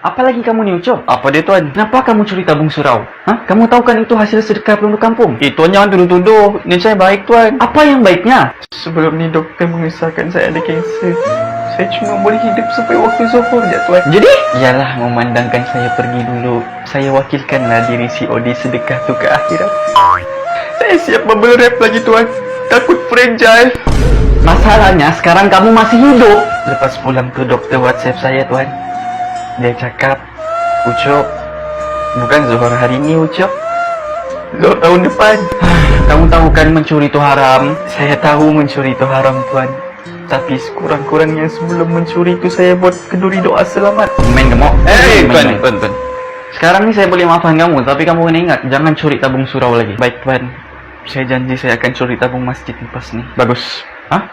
Apa lagi kamu ni, Ucok? Apa dia, Tuan? Kenapa kamu curi tabung surau? Hah? Kamu tahu kan itu hasil sedekah penduduk kampung? Itu jangan tuduh-tuduh. Ini saya baik, Tuan. Apa yang baiknya? Sebelum ni doktor mengesahkan saya ada kanser. Saya cuma boleh hidup sampai waktu zuhur je, Tuan. Jadi? Ialah memandangkan saya pergi dulu. Saya wakilkanlah diri COD sedekah tu ke akhirat. Saya siap membeli rap lagi, Tuan. Takut fragile. Masalahnya sekarang kamu masih hidup. Lepas pulang tu doktor WhatsApp saya, Tuan. Dia cakap, Ucok, bukan zuhur hari ni, Ucok. Zuhur tahun depan. Kamu tahu kan mencuri itu haram? Saya tahu mencuri itu haram, Tuan. Tapi sekurang-kurangnya sebelum mencuri itu saya buat kenduri doa selamat. Main gemuk. Tuan. Sekarang ni saya boleh maafkan kamu, tapi kamu kena ingat, jangan curi tabung surau lagi. Baik, Tuan. Saya janji saya akan curi tabung masjid lepas ni. Bagus. Hah?